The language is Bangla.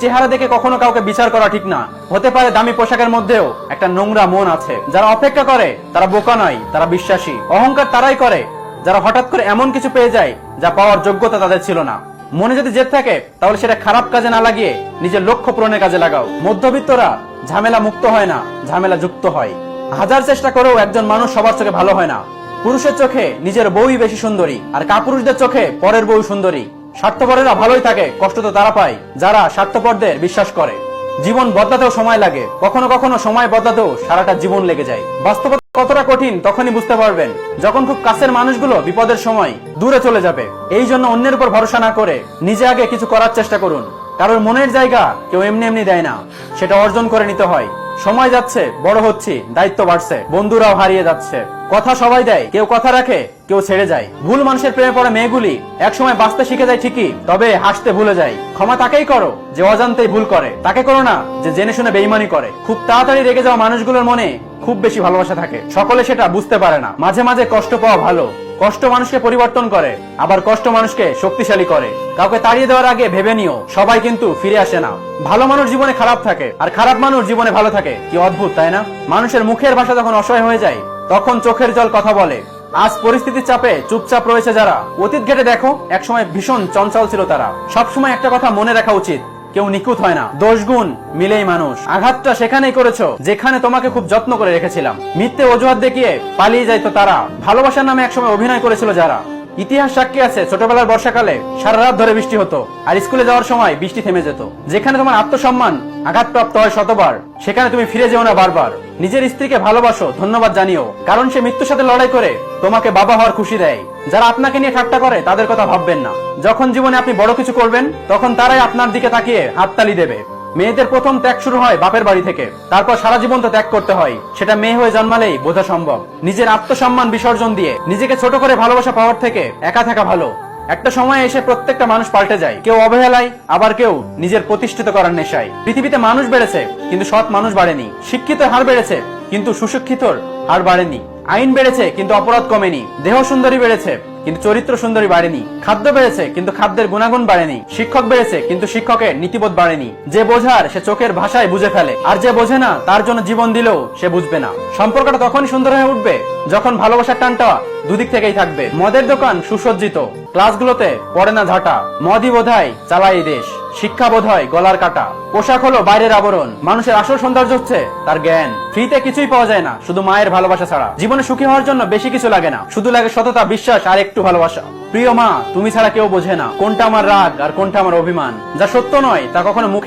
চেহারা দেখে কখনো কাউকে বিচার করা ঠিক না। হতে পারে দামি পোশাকের মধ্যেও একটা নোংরা মন আছে। যারা অপেক্ষা করে তারা বোকা নয়, তারা বিশ্বাসী। অহংকার তারাই করে যারা হঠাৎ করে এমন কিছু পেয়ে যায় যা পাওয়ার যোগ্যতা তাদের ছিল না। মনে যদি জেদ থাকে তাহলে সেটা খারাপ কাজে না লাগিয়ে নিজের লক্ষ্য পূরণের কাজে লাগাও। মধ্যবিত্তরা ঝামেলা মুক্ত হয় না, ঝামেলা যুক্ত হয়। হাজার চেষ্টা করেও একজন মানুষ সবার চোখে ভালো হয় না। পুরুষের চোখে নিজের বউই বেশি সুন্দরী, আর কাপুরুষদের চোখে পরের বউ সুন্দরী। স্বার্থপরেরা ভালোই থাকে, কষ্ট তো তারা পায় যারা স্বার্থপরদের বিশ্বাস করে। জীবন বদলাতেও সময় লাগে, কখনো কখনো সময় বদলাতেও সারাটা জীবন লেগে যায়। বাস্তবতা কতটা কঠিন তখনই বুঝতে পারবেন যখন খুব কাছের মানুষগুলো বিপদের সময় দূরে চলে যাবে। এই জন্য অন্যের উপর ভরসা না করে নিজে আগে কিছু করার চেষ্টা করুন। কারোর মনের জায়গা কেউ এমনি এমনি দেয় না, সেটা অর্জন করে নিতে হয়। সময় যাচ্ছে, বড় হচ্ছি, দায়িত্ব বাড়ছে, বন্ধুরাও হারিয়ে যাচ্ছে। কথা সবাই দেয়, কেউ কথা রাখে, কেউ ছেড়ে যায়। ভুল মানুষের প্রেমে পড়া মেয়েগুলি একসময় বাঁচতে শিখে যায় ঠিকই, তবে হাসতে ভুলে যায়। ক্ষমা তাকেই করো যে অজান্তেই ভুল করে, তাকে করো না যে জেনে শুনে বেঈমানি করে। খুব তাড়াতাড়ি রেগে যাওয়া মানুষগুলোর মনে খুব বেশি ভালোবাসা থাকে, সকলে সেটা বুঝতে পারে না। মাঝে মাঝে কষ্ট পাওয়া ভালো, কষ্ট মানুষকে পরিবর্তন করে, আবার কষ্ট মানুষকে শক্তিশালী করে। কাউকে তাড়িয়ে দেওয়ার আগে ভেবে নিও, সবাই কিন্তু ফিরে আসে না। ভালো মানুষ জীবনে খারাপ থাকে, আর খারাপ মানুষ জীবনে ভালো থাকে। কি অদ্ভুত, তাই না? মানুষের মুখের ভাষা যখন অসহায় হয়ে যায় তখন চোখের জল কথা বলে। আজ পরিস্থিতির চাপে চুপচাপ রয়েছে যারা, অতীত ঘেটে দেখো একসময় ভীষণ চঞ্চল ছিল তারা। সবসময় একটা কথা মনে রাখা উচিত, কেউ নিখুঁত হয় না, দোষ গুণ মিলেই মানুষ। আঘাতটা সেখানেই করেছো যেখানে তোমাকে খুব যত্ন করে রেখেছিলাম। মিথ্যে অজুহাত দেখিয়ে পালিয়ে যাইতো তারা, ভালোবাসার নামে একসময় অভিনয় করেছিল যারা। ইতিহাস সাক্ষী আছে, ছোটবেলার বর্ষাকালে সারা রাত ধরে বৃষ্টি হতো, আর স্কুলে যাওয়ার সময় বৃষ্টি থেমে যেত। যেখানে তোমার আত্মসম্মান আঘাতপ্রাপ্ত হয় শতবার, সেখানে তুমি ফিরে যেও না বারবার। নিজের স্ত্রীকে ভালোবাসো, ধন্যবাদ জানিও, কারণ সে মৃত্যুর সাথে লড়াই করে তোমাকে বাবা হওয়ার খুশি দেয়। যারা আপনাকে নিয়ে ঠাট্টা করে তাদের কথা ভাববেন না। যখন জীবনে আপনি বড় কিছু করবেন তখন তারাই আপনার দিকে তাকিয়ে হাততালি দেবে। মেয়েদের প্রথম ত্যাগ শুরু হয় বাপের বাড়ি থেকে, তারপর সারা জীবন তো ত্যাগ করতে হয়। সেটা মেয়ে হয়ে জন্মালেই বোঝা সম্ভব। নিজের আত্মসম্মান বিসর্জন দিয়ে নিজেকে ছোট করে ভালোবাসা পাওয়ার থেকে একা থাকা ভালো। একটা সময় এসে প্রত্যেকটা মানুষ পাল্টে যায়, কেউ অবহেলায়, আবার কেউ নিজের প্রতিষ্ঠিত করার নেশায়। পৃথিবীতে মানুষ বেড়েছে কিন্তু সৎ মানুষ বাড়েনি। শিক্ষিত হার বেড়েছে কিন্তু সুশিক্ষিতর হার বাড়েনি। আইন বেড়েছে কিন্তু অপরাধ কমেনি। দেহ সুন্দরী বেড়েছে কিন্তু চরিত্র সুন্দরী বাড়েনি। খাদ্য বেড়েছে কিন্তু খাদ্যের গুণাগুণ বাড়েনি। শিক্ষক বেড়েছে কিন্তু শিক্ষকের নীতিবোধ বাড়েনি। যে বোঝার সে চোখের ভাষায় বুঝে ফেলে, আর যে বোঝে না তার জন্য জীবন দিলেও সে বুঝবে না। সম্পর্কটা তখনই সুন্দর হয়ে উঠবে যখন ভালোবাসার টানটা দুদিক থেকেই থাকবে। মদের দোকান সুসজ্জিত, ক্লাসগুলোতে পড়ে না ঝাঁটা। মদই বোধহয় চালাই দেশ, শিক্ষা বোধহয় গলার কাটা। পোশাক হলো বাইরের আবরণ, মানুষের আসল সৌন্দর্য হচ্ছে তার জ্ঞান। ফ্রিতে কিছুই পাওয়া যায় না, শুধু মায়ের ভালোবাসা ছাড়া। জীবনে সুখী হওয়ার জন্য বেশি কিছু লাগে না, শুধু লাগে সততা, বিশ্বাস আর একটু ভালোবাসা। প্রিয় মা, তুমি ছাড়া কেউ বোঝে না কোনটা আমার রাগ আর কোনটা আমার অভিমান। যা সত্য নয় তা কখনো মুখে